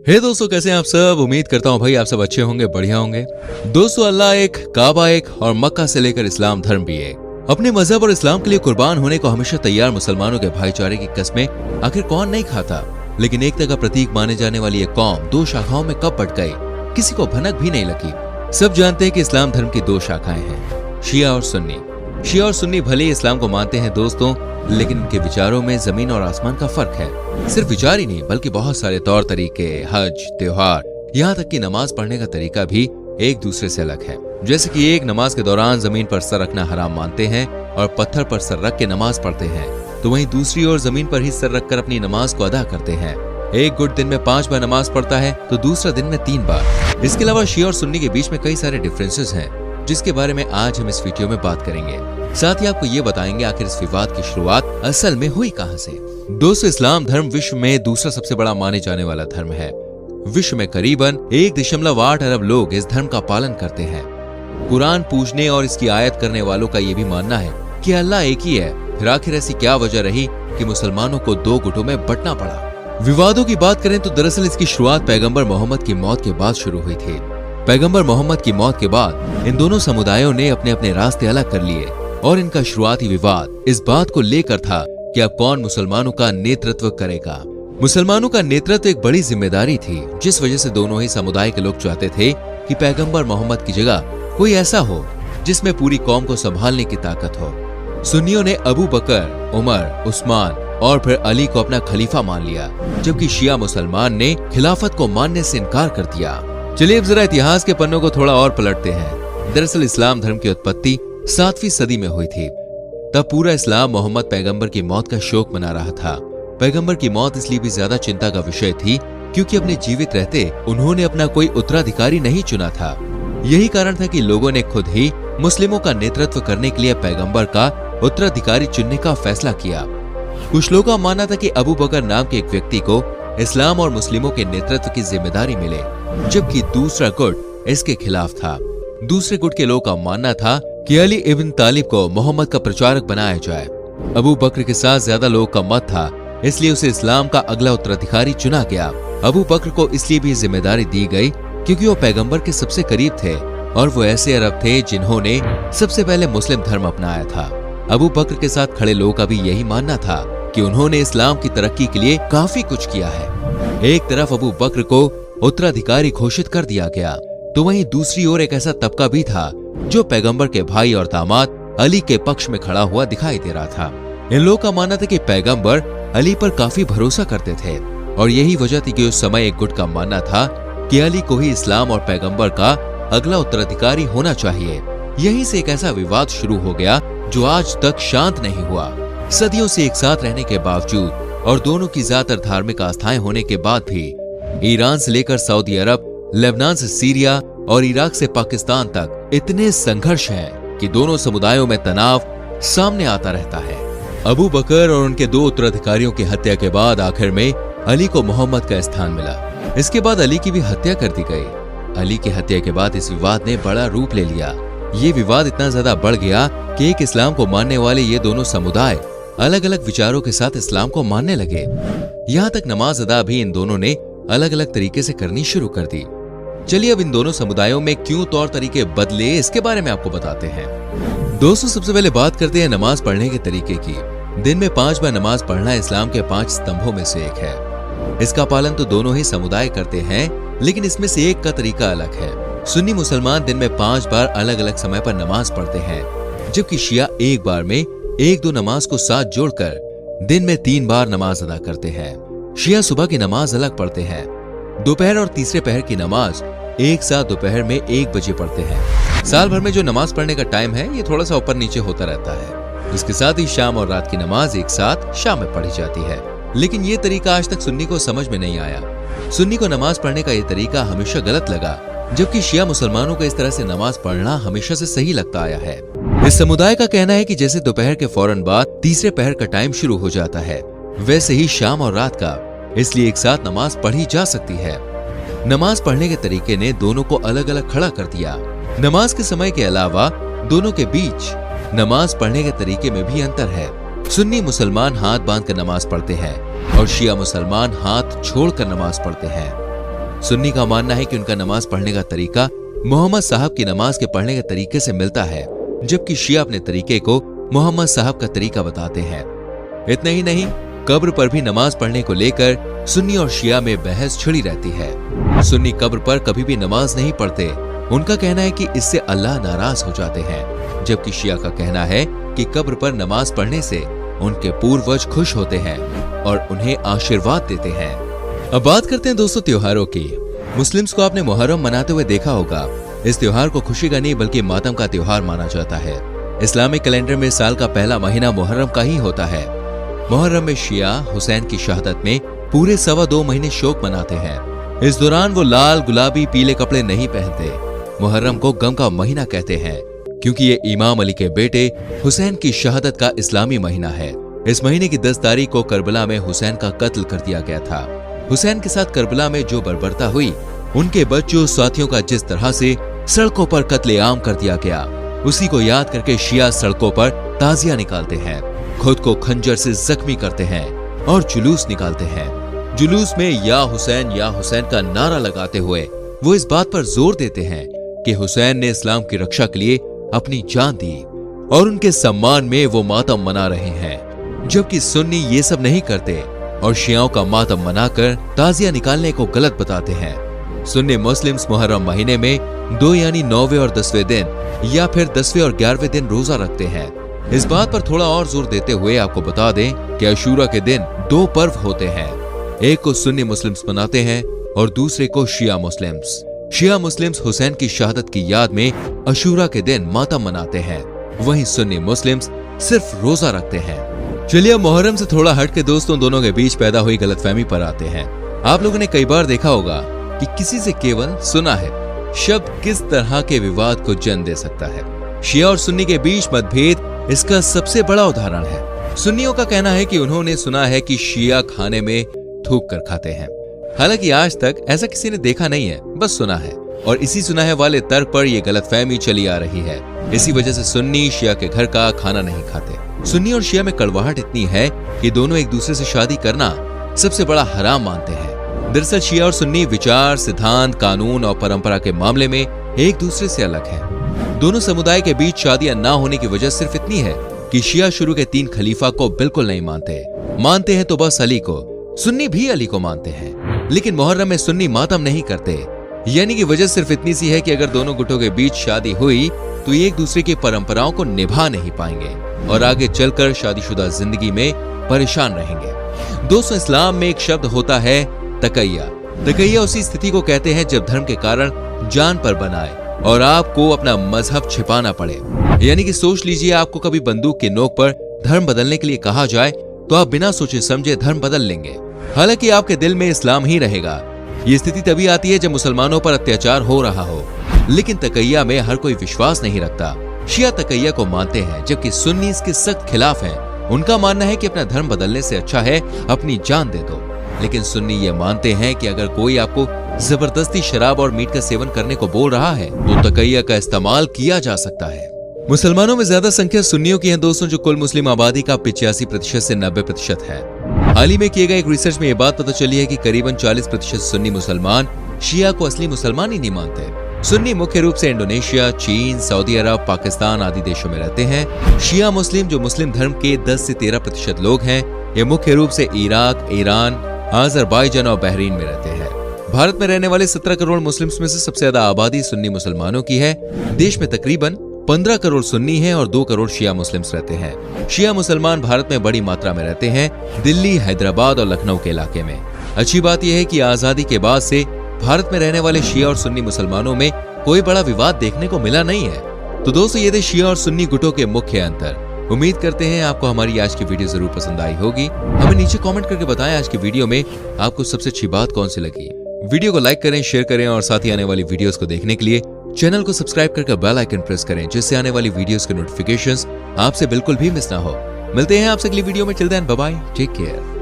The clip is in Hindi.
हे दोस्तों, कैसे हैं आप सब। उम्मीद करता हूँ भाई आप सब अच्छे होंगे, बढ़िया होंगे। दोस्तों, अल्लाह एक, काबा एक और मक्का से लेकर इस्लाम धर्म भी एक। अपने मजहब और इस्लाम के लिए कुर्बान होने को हमेशा तैयार मुसलमानों के भाईचारे की कस्में आखिर कौन नहीं खाता। लेकिन एकता का प्रतीक माने जाने वाली ये कौम दो शाखाओं में कब बट गई, किसी को भनक भी नहीं लगी। सब जानते हैं कि इस्लाम धर्म की दो शाखाएं हैं, शिया और सुन्नी। शिया और सुन्नी भले ही इस्लाम को मानते हैं दोस्तों, लेकिन इनके विचारों में जमीन और आसमान का फर्क है। सिर्फ विचार ही नहीं बल्कि बहुत सारे तौर तरीके, हज, त्योहार, यहाँ तक कि नमाज पढ़ने का तरीका भी एक दूसरे से अलग है। जैसे कि एक नमाज के दौरान जमीन पर सर रखना हराम मानते हैं और पत्थर पर सर रख के नमाज पढ़ते हैं, तो वहीं दूसरी ओर जमीन पर ही सर रखकर अपनी नमाज को अदा करते हैं। एक गुट दिन में 5 बार नमाज पढ़ता है तो दूसरा दिन में 3 बार। इसके अलावा शिया और सुन्नी के बीच में कई सारे डिफरेंसेस हैं, जिसके बारे में आज हम इस वीडियो में बात करेंगे। साथ ही आपको ये बताएंगे आखिर इस विवाद की शुरुआत असल में हुई कहां से। दोस्तों, इस्लाम धर्म विश्व में दूसरा सबसे बड़ा माने जाने वाला धर्म है। विश्व में करीबन 1.8 अरब लोग इस धर्म का पालन करते हैं। कुरान पूजने और इसकी आयत करने वालों का ये भी मानना है कि अल्लाह एक ही है। फिर आखिर ऐसी क्या वजह रही कि मुसलमानों को दो गुटों में बंटना पड़ा। विवादों की बात करें तो दरअसल इसकी शुरुआत पैगंबर मोहम्मद की मौत के बाद शुरू हुई थी। पैगंबर मोहम्मद की मौत के बाद इन दोनों समुदायों ने अपने अपने रास्ते अलग कर लिए और इनका शुरुआती विवाद इस बात को लेकर था कि अब कौन मुसलमानों का नेतृत्व करेगा। मुसलमानों का नेतृत्व एक बड़ी जिम्मेदारी थी, जिस वजह से दोनों ही समुदाय के लोग चाहते थे कि पैगंबर मोहम्मद की जगह कोई ऐसा हो जिसमें पूरी कौम को संभालने की ताकत हो। सुन्नियों ने अबू बकर, उमर, उस्मान और फिर अली को अपना खलीफा मान लिया, जबकि शिया मुसलमान ने खिलाफत को मानने से इनकार कर दिया। चलिए अब जरा इतिहास के पन्नों को थोड़ा और पलटते हैं। दरअसल इस्लाम धर्म की उत्पत्ति 7वीं सदी में हुई थी। तब पूरा इस्लाम मोहम्मद पैगंबर की मौत का शोक मना रहा था। पैगंबर की मौत इसलिए भी ज्यादा चिंता का विषय थी क्योंकि अपने जीवित रहते उन्होंने अपना कोई उत्तराधिकारी नहीं चुना था। यही कारण था कि लोगों ने खुद ही मुस्लिमों का नेतृत्व करने के लिए पैगंबर का उत्तराधिकारी चुनने का फैसला किया। कुछ लोगों का मानना था कि अबू बकर नाम के एक व्यक्ति को इस्लाम और मुस्लिमों के नेतृत्व की जिम्मेदारी मिले, जबकि दूसरा गुट इसके खिलाफ था। दूसरे गुट के लोगों का मानना था कि अली इब्न तालिब को मोहम्मद का प्रचारक बनाया जाए। अबू बकर के साथ ज्यादा लोगों का मत था, इसलिए उसे इस्लाम का अगला उत्तराधिकारी चुना गया। अबू बकर को इसलिए भी जिम्मेदारी दी गई क्योंकि वो पैगंबर के सबसे करीब थे और वो ऐसे अरब थे जिन्होंने सबसे पहले मुस्लिम धर्म अपनाया था। अबू बकर के साथ खड़े लोगों का भी यही मानना था कि उन्होंने इस्लाम की तरक्की के लिए काफी कुछ किया है। एक तरफ अबू बकर को उत्तराधिकारी घोषित कर दिया गया, तो वहीं दूसरी ओर एक ऐसा तबका भी था जो पैगंबर के भाई और दामाद अली के पक्ष में खड़ा हुआ दिखाई दे रहा था। इन लोगों का मानना था कि पैगंबर अली पर काफी भरोसा करते थे और यही वजह थी कि उस समय एक गुट का मानना था कि अली को ही इस्लाम और पैगंबर का अगला उत्तराधिकारी होना चाहिए। यहीं से एक ऐसा विवाद शुरू हो गया जो आज तक शांत नहीं हुआ। सदियों से एक साथ रहने के बावजूद और दोनों की ज्यादातर धार्मिक आस्थाएं होने के बाद भी ईरान से लेकर सऊदी अरब, लेबनान से सीरिया और इराक से पाकिस्तान तक इतने संघर्ष हैं कि दोनों समुदायों में तनाव सामने आता रहता है। अबू बकर और उनके 2 उत्तराधिकारियों की हत्या के बाद आखिर में अली को मोहम्मद का स्थान मिला। इसके बाद अली की भी हत्या कर दी गई। अली की हत्या के बाद इस विवाद ने बड़ा रूप ले लिया। ये विवाद इतना ज्यादा बढ़ गया कि एक इस्लाम को मानने वाले ये दोनों समुदाय अलग अलग विचारों के साथ इस्लाम को मानने लगे। यहाँ तक नमाज अदा भी इन दोनों ने अलग अलग तरीके से करनी शुरू कर दी। चलिए अब इन दोनों समुदायों में क्यों तौर तरीके बदले, इसके बारे में आपको बताते हैं। दोस्तों, सबसे पहले बात करते हैं नमाज पढ़ने के तरीके की। दिन में 5 बार नमाज पढ़ना इस्लाम के 5 स्तंभों में से एक है। इसका पालन तो दोनों ही समुदाय करते हैं, लेकिन इसमें से एक का तरीका अलग है। सुन्नी मुसलमान दिन में 5 बार अलग अलग समय पर नमाज पढ़ते हैं, जबकि शिया एक बार में 1-2 नमाज को साथ जोड़कर दिन में 3 बार नमाज अदा करते हैं। शिया सुबह की नमाज अलग पढ़ते हैं। दोपहर और तीसरे पहर की नमाज एक साथ दोपहर में 1 बजे पढ़ते हैं। साल भर में जो नमाज पढ़ने का टाइम है ये थोड़ा सा ऊपर नीचे होता रहता है। इसके साथ ही शाम और रात की नमाज एक साथ शाम में पढ़ी जाती है। लेकिन ये तरीका आज तक सुन्नी को समझ में नहीं आया। सुन्नी को नमाज पढ़ने का ये तरीका हमेशा गलत लगा, जबकि शिया मुसलमानों को इस तरह से नमाज पढ़ना हमेशा से सही लगता आया है। इस समुदाय का कहना है कि जैसे दोपहर के फौरन बाद तीसरे पहर का टाइम शुरू हो जाता है, वैसे ही शाम और रात का, इसलिए एक साथ नमाज पढ़ी जा सकती है। नमाज पढ़ने के तरीके ने दोनों को अलग अलग खड़ा कर दिया। नमाज के समय के अलावा दोनों के बीच नमाज पढ़ने के तरीके में भी अंतर है। सुन्नी मुसलमान हाथ बांध कर नमाज पढ़ते हैं और शिया मुसलमान हाथ छोड़कर नमाज पढ़ते हैं। सुन्नी का मानना है कि उनका नमाज पढ़ने का तरीका मोहम्मद साहब की नमाज के पढ़ने के तरीके से मिलता है, जबकि शिया अपने तरीके को मोहम्मद साहब का तरीका बताते हैं। इतना ही नहीं, कब्र पर भी नमाज पढ़ने को लेकर सुन्नी और शिया में बहस छिड़ी रहती है। सुन्नी कब्र पर कभी भी नमाज नहीं पढ़ते, उनका कहना है कि इससे अल्लाह नाराज हो जाते हैं, जबकि शिया का कहना है कि कब्र पर नमाज पढ़ने से उनके पूर्वज खुश होते हैं और उन्हें आशीर्वाद देते हैं। अब बात करते हैं दोस्तों त्योहारों की। मुस्लिम्स को आपने मुहर्रम मनाते हुए देखा होगा। इस त्योहार को खुशी का नहीं बल्कि मातम का त्योहार माना जाता है। इस्लामिक कैलेंडर में साल का पहला महीना मुहर्रम का ही होता है। मुहर्रम में शिया हुसैन की शहादत में पूरे 2.25 महीने शोक मनाते हैं। इस दौरान वो लाल, गुलाबी, पीले कपड़े नहीं पहनते। मुहर्रम को गम का महीना कहते हैं क्योंकि ये इमाम अली के बेटे हुसैन की शहादत का इस्लामी महीना है। इस महीने की 10 तारीख को करबला में हुसैन का कत्ल कर दिया गया था। हुसैन के साथ करबला में जो बर्बरता हुई, उनके बच्चों साथियों का जिस तरह से सड़कों पर कत्लेआम कर दिया गया, उसी को याद करके शिया सड़कों पर ताजिया निकालते हैं, खुद को खंजर से जख्मी करते हैं और जुलूस निकालते हैं। जुलूस में या हुसैन का नारा लगाते हुए वो इस बात पर जोर देते हैं कि हुसैन ने इस्लाम की रक्षा के लिए अपनी जान दी और उनके सम्मान में वो मातम मना रहे हैं। जबकि सुन्नी ये सब नहीं करते और शियाओं का मातम मनाकर ताजिया निकालने को गलत बताते हैं। सुन्नी मुस्लिम्स मुहर्रम महीने में 2 यानी 9वें और 10वें दिन या फिर 10वें और 11वें दिन रोजा रखते हैं। इस बात पर थोड़ा और जोर देते हुए आपको बता दें कि अशूरा के दिन 2 पर्व होते हैं। एक को सुन्नी मुस्लिम्स मनाते हैं और दूसरे को शिया मुस्लिम्स। शिया मुस्लिम्स हुसैन की शहादत की याद में अशूरा के दिन मातम मनाते हैं, वहीं सुन्नी मुस्लिम्स सिर्फ रोजा रखते हैं। चलिए अब मुहर्रम से थोड़ा हट के दोस्तों दोनों के बीच पैदा हुई गलतफहमी पर आते हैं। आप लोगों ने कई बार देखा होगा कि किसी से केवल सुना है शब्द किस तरह के विवाद को जन्म दे सकता है। शिया और सुन्नी के बीच मतभेद इसका सबसे बड़ा उदाहरण है। सुन्नियों का कहना है कि उन्होंने सुना है कि शिया खाने में थूक कर खाते हैं। हालांकि आज तक ऐसा किसी ने देखा नहीं है, बस सुना है, और इसी सुना है वाले तर्क पर यह गलतफहमी चली आ रही है। इसी वजह से सुन्नी शिया के घर का खाना नहीं खाते। सुन्नी और शिया में कड़वाहट इतनी है कि दोनों एक दूसरे से शादी करना सबसे बड़ा हराम मानते हैं। दरअसल शिया और सुन्नी विचार, सिद्धांत, कानून और परंपरा के मामले में एक दूसरे से अलग हैं। दोनों समुदाय के बीच शादियां ना होने की वजह सिर्फ इतनी है कि शिया शुरू के 3 खलीफा को बिल्कुल नहीं मानते हैं तो बस अली को। सुन्नी भी अली को मानते हैं, लेकिन मुहर्रम में सुन्नी मातम नहीं करते। यानी कि वजह सिर्फ इतनी सी है कि अगर दोनों गुटों के बीच शादी हुई तो एक दूसरे की परंपराओं को निभा नहीं पाएंगे और आगे चलकर शादीशुदा जिंदगी में परेशान रहेंगे। दोस्तों, इस्लाम में एक शब्द होता है तकैया। तकैया उसी स्थिति को कहते हैं जब धर्म के कारण जान पर बनाए और आपको अपना मजहब छिपाना पड़े। यानी कि सोच लीजिए, आपको कभी बंदूक के नोक पर धर्म बदलने के लिए कहा जाए तो आप बिना सोचे समझे धर्म बदल लेंगे, हालांकि आपके दिल में इस्लाम ही रहेगा। ये स्थिति तभी आती है जब मुसलमानों पर अत्याचार हो रहा हो, लेकिन तकैया में हर कोई विश्वास नहीं रखता। शिया तकैया को मानते हैं, जबकि सुन्नी इसके सख्त खिलाफ हैं। उनका मानना है कि अपना धर्म बदलने से अच्छा है अपनी जान दे दो। लेकिन सुन्नी ये मानते हैं कि अगर कोई आपको जबरदस्ती शराब और मीट का सेवन करने को बोल रहा है तो तकैया का इस्तेमाल किया जा सकता है। मुसलमानों में ज्यादा संख्या सुन्नियों की है दोस्तों, जो कुल मुस्लिम आबादी का 85% से 90% है। हाल ही में किए गए एक रिसर्च में ये बात पता चली है कि करीबन 40% सुन्नी मुसलमान शिया को असली मुसलमान ही नहीं मानते। सुन्नी मुख्य रूप से इंडोनेशिया, चीन, सऊदी अरब, पाकिस्तान आदि देशों में रहते हैं। शिया मुस्लिम जो मुस्लिम धर्म के 10 से 13% लोग हैं, ये मुख्य रूप से इराक, ईरान, अजरबैजान और बहरीन में रहते हैं। भारत में रहने वाले 17 करोड़ मुस्लिम्स में से सबसे ज्यादा आबादी सुन्नी मुसलमानों की है। देश में तकरीबन 15 करोड़ सुन्नी हैं और 2 करोड़ शिया मुस्लिम्स रहते हैं। शिया मुसलमान भारत में बड़ी मात्रा में रहते हैं, दिल्ली, हैदराबाद और लखनऊ के इलाके में। अच्छी बात यह है कि आजादी के बाद से भारत में रहने वाले शिया और सुन्नी मुसलमानों में कोई बड़ा विवाद देखने को मिला नहीं है। तो दोस्तों, ये थे शिया और सुन्नी गुटों के मुख्य अंतर। उम्मीद करते हैं आपको हमारी आज की वीडियो जरूर पसंद आई होगी। हमें नीचे कमेंट करके बताएं आज की वीडियो में आपको सबसे अच्छी बात कौन सी लगी। वीडियो को लाइक करें, शेयर करें और साथ ही आने वाली वीडियोस को देखने के लिए चैनल को सब्सक्राइब करके बेल आइकन प्रेस करें, जिससे आने वाली वीडियोस के नोटिफिकेशंस आपसे बिल्कुल भी मिस ना हो। मिलते हैं आपसे अगली वीडियो में। Till then bye bye, take care.